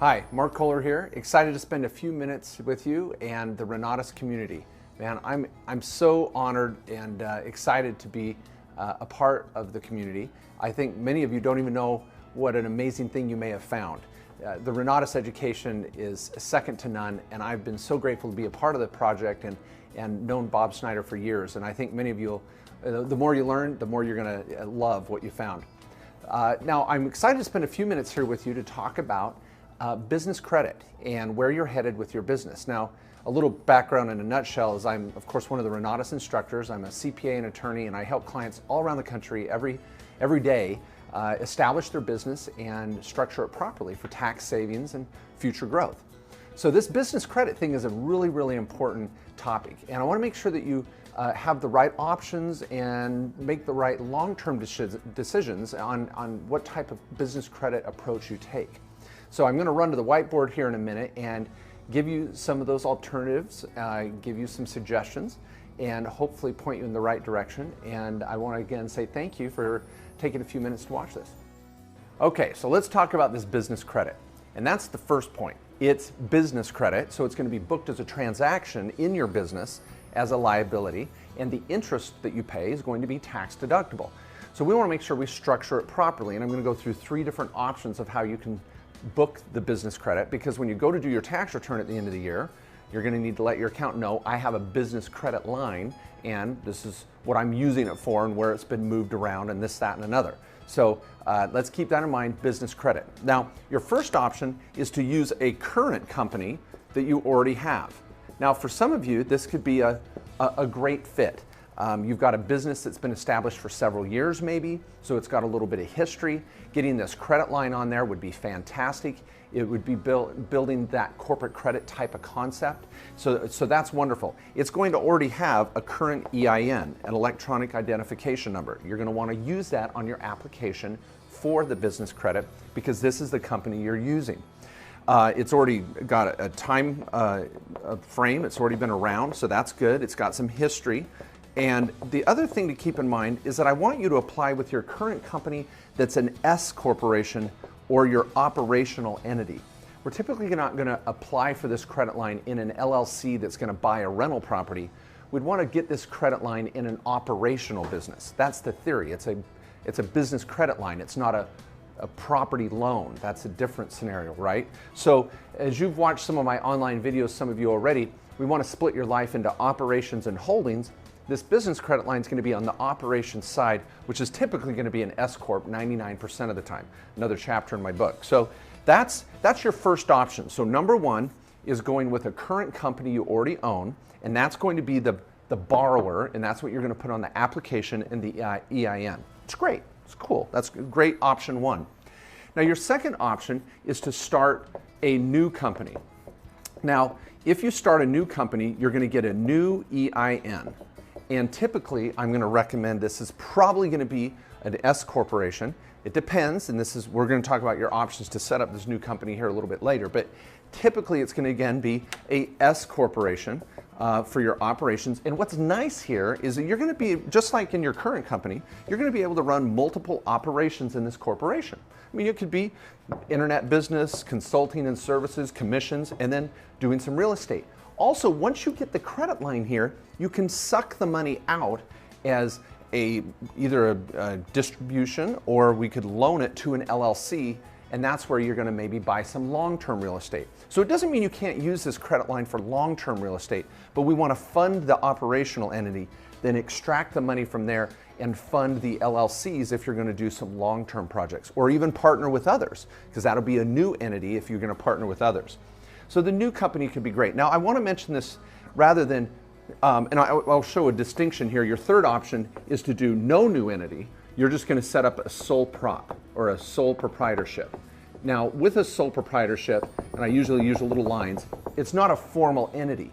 Hi, Mark Kohler here. Excited to spend a few minutes with you and the Renatus community. Man, I'm so honored and excited to be a part of the community. I think many of you don't even know what an amazing thing you may have found. The Renatus education is second to none, and I've been so grateful to be a part of the project and known Bob Snyder for years. And I think many of you, the more you learn, the more you're going to love what you found. Now, I'm excited to spend a few minutes here with you to talk about business credit and where you're headed with your business. Now, a little background in a nutshell is I'm, of course, one of the Renatus instructors. I'm a CPA and attorney, and I help clients all around the country every day establish their business and structure it properly for tax savings and future growth. So this business credit thing is a really, really important topic, and I want to make sure that you have the right options and make the right long-term decisions on what type of business credit approach you take. So I'm going to run to the whiteboard here in a minute and give you some of those alternatives, give you some suggestions, and hopefully point you in the right direction. And I want to again say thank you for taking a few minutes to watch this. Okay, so let's talk about this business credit. And that's the first point. It's business credit, so it's going to be booked as a transaction in your business as a liability, and the interest that you pay is going to be tax deductible. So we want to make sure we structure it properly, and I'm going to go through 3 different options of how you can book the business credit, because when you go to do your tax return at the end of the year, you're going to need to let your accountant know, I have a business credit line and this is what I'm using it for and where it's been moved around and this, that, and another. So let's keep that in mind, business credit. Now, your first option is to use a current company that you already have. Now, for some of you, this could be a great fit. You've got a business that's been established for several years maybe, so it's got a little bit of history. Getting this credit line on there would be fantastic. It would be building that corporate credit type of concept. So that's wonderful. It's going to already have a current EIN, an electronic identification number. You're going to want to use that on your application for the business credit because this is the company you're using. It's already got a time frame. It's already been around, so that's good. It's got some history. And the other thing to keep in mind is that I want you to apply with your current company that's an S corporation or your operational entity. We're typically not going to apply for this credit line in an LLC that's going to buy a rental property. We'd want to get this credit line in an operational business. That's the theory. It's a business credit line. It's not a property loan. That's a different scenario, right? So as you've watched some of my online videos, some of you already, we want to split your life into operations and holdings. This business credit line is going to be on the operations side, which is typically going to be an S Corp 99% of the time. Another chapter in my book. So that's your first option. So number 1 is going with a current company you already own, and that's going to be the borrower, and that's what you're going to put on the application and the EIN. It's great. It's cool. That's great option 1. Now your second option is to start a new company. Now, if you start a new company, you're going to get a new EIN. And typically, I'm going to recommend this is probably going to be an S corporation. It depends, and we're going to talk about your options to set up this new company here a little bit later, but typically it's going to again be a S corporation for your operations. And what's nice here is that you're going to be, just like in your current company, you're going to be able to run multiple operations in this corporation. I mean, it could be internet business, consulting and services, commissions, and then doing some real estate. Also, once you get the credit line here, you can suck the money out as either a distribution, or we could loan it to an LLC, and that's where you're going to maybe buy some long-term real estate. So it doesn't mean you can't use this credit line for long-term real estate, but we want to fund the operational entity, then extract the money from there and fund the LLCs if you're going to do some long-term projects, or even partner with others, because that'll be a new entity if you're going to partner with others. So the new company could be great. Now I want to mention this rather than, and I'll show a distinction here. Your third option is to do no new entity. You're just going to set up a sole prop or a sole proprietorship. Now with a sole proprietorship, and I usually use little lines, it's not a formal entity.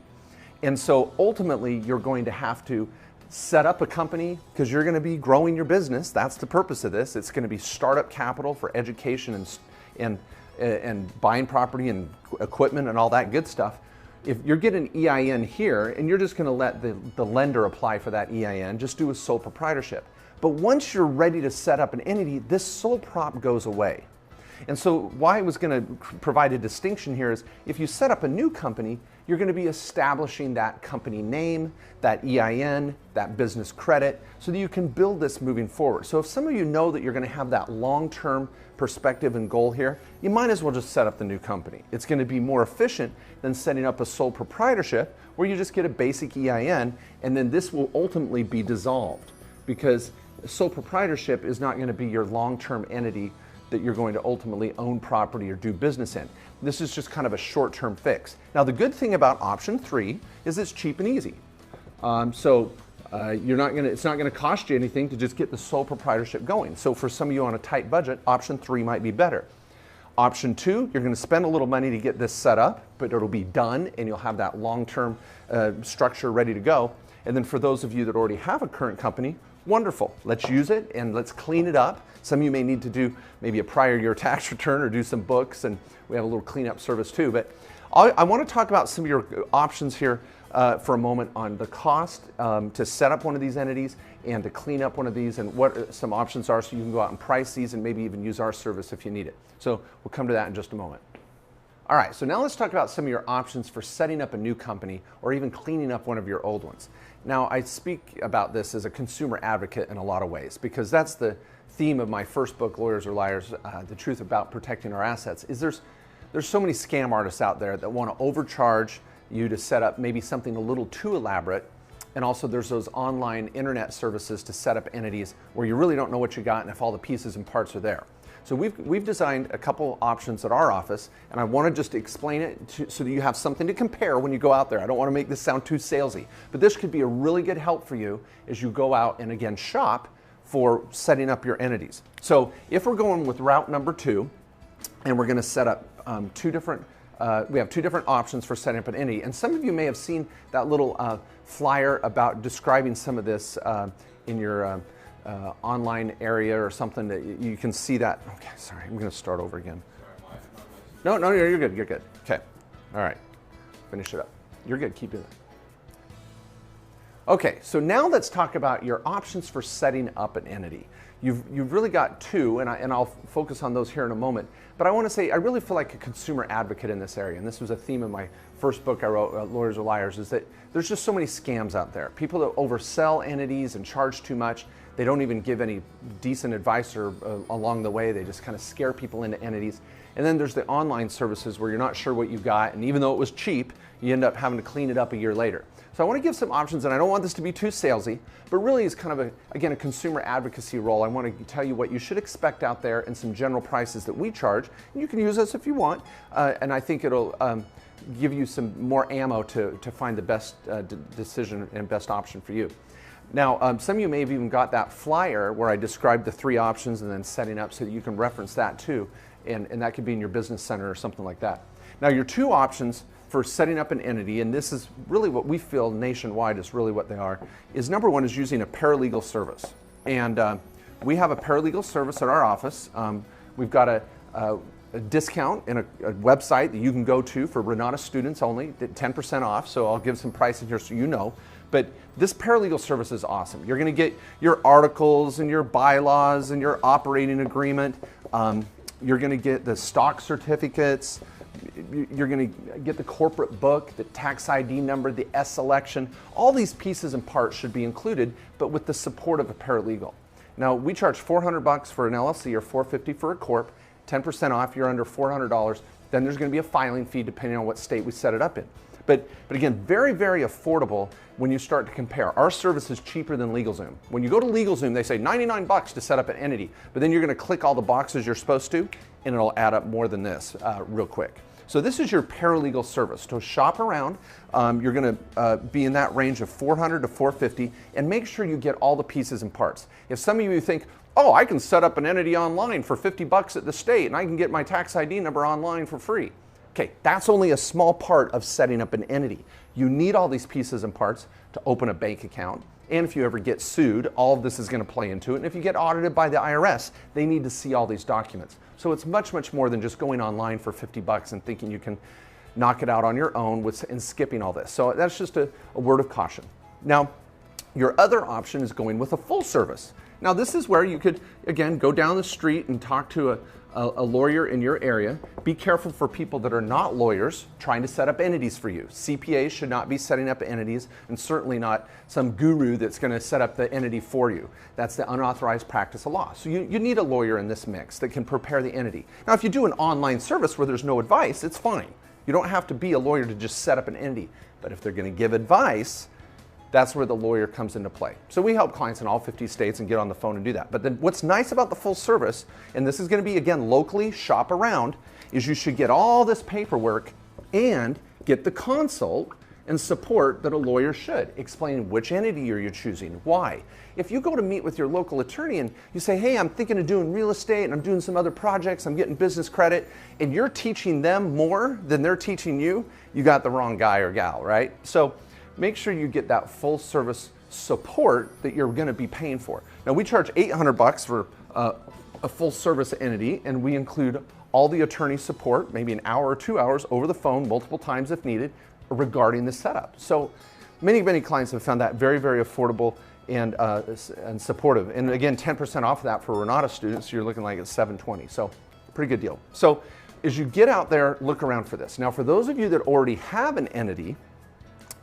And so ultimately you're going to have to set up a company because you're going to be growing your business. That's the purpose of this. It's going to be startup capital for education and buying property and equipment and all that good stuff. If you're getting an EIN here and you're just going to let the lender apply for that EIN, just do a sole proprietorship. But once you're ready to set up an entity, this sole prop goes away. And so why I was going to provide a distinction here is if you set up a new company, you're going to be establishing that company name, that EIN, that business credit, so that you can build this moving forward. So if some of you know that you're going to have that long-term perspective and goal here, you might as well just set up the new company. It's going to be more efficient than setting up a sole proprietorship where you just get a basic EIN and then this will ultimately be dissolved, because sole proprietorship is not going to be your long-term entity that you're going to ultimately own property or do business in. This is just kind of a short-term fix. Now the good thing about option 3 is it's cheap and easy. It's not going to cost you anything to just get the sole proprietorship going. So for some of you on a tight budget, option 3 might be better. Option 2, you're going to spend a little money to get this set up, but it'll be done and you'll have that long-term structure ready to go. And then for those of you that already have a current company, wonderful. Let's use it and let's clean it up. Some of you may need to do maybe a prior year tax return or do some books, and we have a little cleanup service too. But I want to talk about some of your options here for a moment on the cost to set up one of these entities and to clean up one of these, and what some options are so you can go out and price these and maybe even use our service if you need it. So we'll come to that in just a moment. All right, so now let's talk about some of your options for setting up a new company or even cleaning up one of your old ones. Now, I speak about this as a consumer advocate in a lot of ways, because that's the theme of my first book, Lawyers Are Liars, The Truth About Protecting Our Assets, is there's so many scam artists out there that want to overcharge you to set up maybe something a little too elaborate. And also there's those online internet services to set up entities where you really don't know what you got and if all the pieces and parts are there. So we've designed a couple options at our office, and I want to just explain it so that you have something to compare when you go out there. I don't want to make this sound too salesy, but this could be a really good help for you as you go out and again shop for setting up your entities. So if we're going with route number 2, and we're going to set up we have two different options for setting up an entity, and some of you may have seen that little flyer about describing some of this in your online area or something, that you can see that. Okay, sorry, I'm going to start over again. No, you're good, you're good. Okay, all right, finish it up. You're good, keep doing it. Okay, so now let's talk about your options for setting up an entity. You've really got 2, and I'll focus on those here in a moment. But I want to say I really feel like a consumer advocate in this area, and this was a theme of my first book I wrote, Lawyers Are Liars, is that there's just so many scams out there. People that oversell entities and charge too much. They don't even give any decent advice or along the way. They just kind of scare people into entities. And then there's the online services where you're not sure what you got, and even though it was cheap, you end up having to clean it up a year later. So I want to give some options, and I don't want this to be too salesy, but really is kind of again, a consumer advocacy role. I want to tell you what you should expect out there and some general prices that we charge. And you can use us if you want, and I think it'll give you some more ammo to find the best decision and best option for you. Now, some of you may have even got that flyer where I described the 3 options and then setting up so that you can reference that too, and that could be in your business center or something like that. Now, your 2 options for setting up an entity, and this is really what we feel nationwide is really what they are, is number 1 is using a paralegal service. And we have a paralegal service at our office. We've got a discount in a website that you can go to for Renatus students only, 10% off, so I'll give some pricing here so you know. But this paralegal service is awesome. You're going to get your articles and your bylaws and your operating agreement. You're going to get the stock certificates. You're going to get the corporate book, the tax ID number, the S election. All these pieces and parts should be included, but with the support of a paralegal. Now, we charge $400 for an LLC or $450 for a corp, 10% off, you're under $400. Then there's going to be a filing fee depending on what state we set it up in. But again, very, very affordable when you start to compare. Our service is cheaper than LegalZoom. When you go to LegalZoom, they say $99 to set up an entity, but then you're going to click all the boxes you're supposed to, and it'll add up more than this real quick. So this is your paralegal service. So shop around. You're going to be in that range of $400 to $450, and make sure you get all the pieces and parts. If some of you think, oh, I can set up an entity online for $50 at the state, and I can get my tax ID number online for free. Okay, that's only a small part of setting up an entity. You need all these pieces and parts to open a bank account. And if you ever get sued, all of this is going to play into it. And if you get audited by the IRS, they need to see all these documents. So it's much, much more than just going online for $50 and thinking you can knock it out on your own and skipping all this. So that's just a word of caution. Now, your other option is going with a full service. Now, this is where you could, again, go down the street and talk to a lawyer in your area. Be careful for people that are not lawyers trying to set up entities for you. CPAs should not be setting up entities, and certainly not some guru that's going to set up the entity for you. That's the unauthorized practice of law. So you need a lawyer in this mix that can prepare the entity. Now, if you do an online service where there's no advice, it's fine. You don't have to be a lawyer to just set up an entity. But if they're going to give advice, that's where the lawyer comes into play. So we help clients in all 50 states and get on the phone and do that. But then what's nice about the full service, and this is going to be, again, locally, shop around, is you should get all this paperwork and get the consult and support that a lawyer should, explaining which entity you're choosing, why. If you go to meet with your local attorney and you say, hey, I'm thinking of doing real estate and I'm doing some other projects, I'm getting business credit, and you're teaching them more than they're teaching you, you got the wrong guy or gal, right? So make sure you get that full service support that you're going to be paying for. Now, we charge $800 for a full service entity, and we include all the attorney support, maybe an hour or 2 hours over the phone, multiple times if needed, regarding the setup. So many clients have found that very, very affordable and supportive. And again, 10% off of that for Renatus students, you're looking like it's $720. So pretty good deal. So as you get out there, look around for this. Now, for those of you that already have an entity,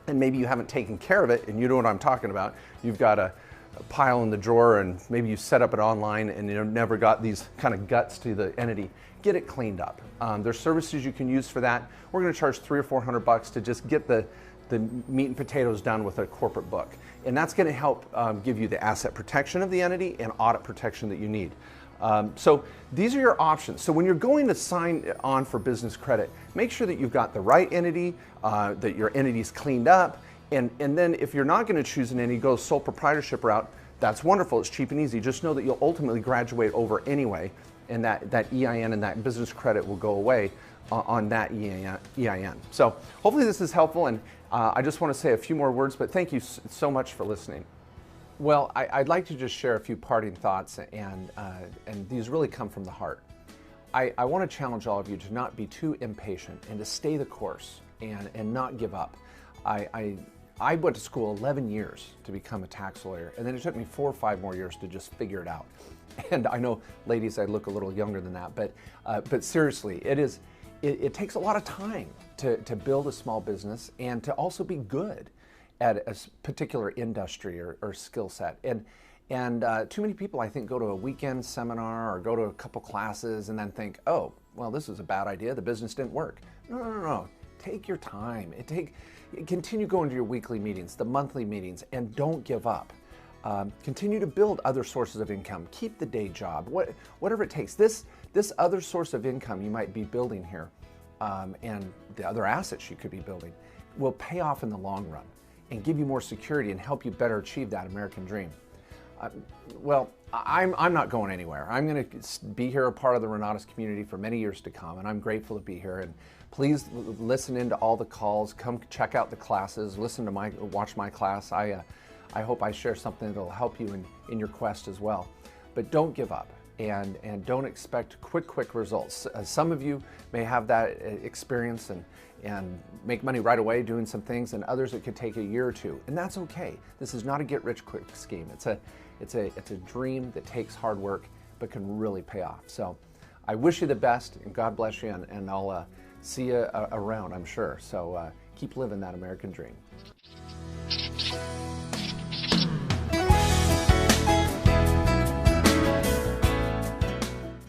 and maybe you haven't taken care of it, and you know what I'm talking about, you've got a pile in the drawer, and maybe you set up it online and you never got these kind of guts to the entity, get it cleaned up. There's services you can use for that. We're going to charge $300 or $400 to just get the meat and potatoes done with a corporate book. And that's going to help give you the asset protection of the entity and audit protection that you need. So these are your options. So when you're going to sign on for business credit, make sure that you've got the right entity, that your entity's cleaned up, and then if you're not going to choose an entity, go sole proprietorship route. That's wonderful. It's cheap and easy. Just know that you'll ultimately graduate over anyway, and that EIN and that business credit will go away on that EIN. So hopefully this is helpful, and I just want to say a few more words, but thank you so much for listening. Well, I'd like to just share a few parting thoughts, and these really come from the heart. I want to challenge all of you to not be too impatient and to stay the course and not give up. I went to school 11 years to become a tax lawyer, and then it took me 4 or 5 more years to just figure it out. And I know, ladies, I look a little younger than that, but seriously, it takes a lot of time to build a small business and to also be good at a particular industry or skill set. And too many people, I think, go to a weekend seminar or go to a couple classes and then think, oh, well, this is a bad idea. The business didn't work. No. Take your time. Continue going to your weekly meetings, the monthly meetings, and don't give up. Continue to build other sources of income. Keep the day job, whatever it takes. This other source of income you might be building here, and the other assets you could be building, will pay off in the long run and give you more security and help you better achieve that American dream. Well, I'm not going anywhere. I'm going to be here, a part of the Renatus community for many years to come, and I'm grateful to be here. And please listen into all the calls, come check out the classes, watch my class. I hope I share something that'll help you in your quest as well. But don't give up, and don't expect quick results. Some of you may have that experience and make money right away doing some things, and others it could take a year or two, and that's okay. This is not a get-rich-quick scheme. It's a dream that takes hard work but can really pay off. So I wish you the best, and God bless you, and I'll see you around, I'm sure. So keep living that American dream.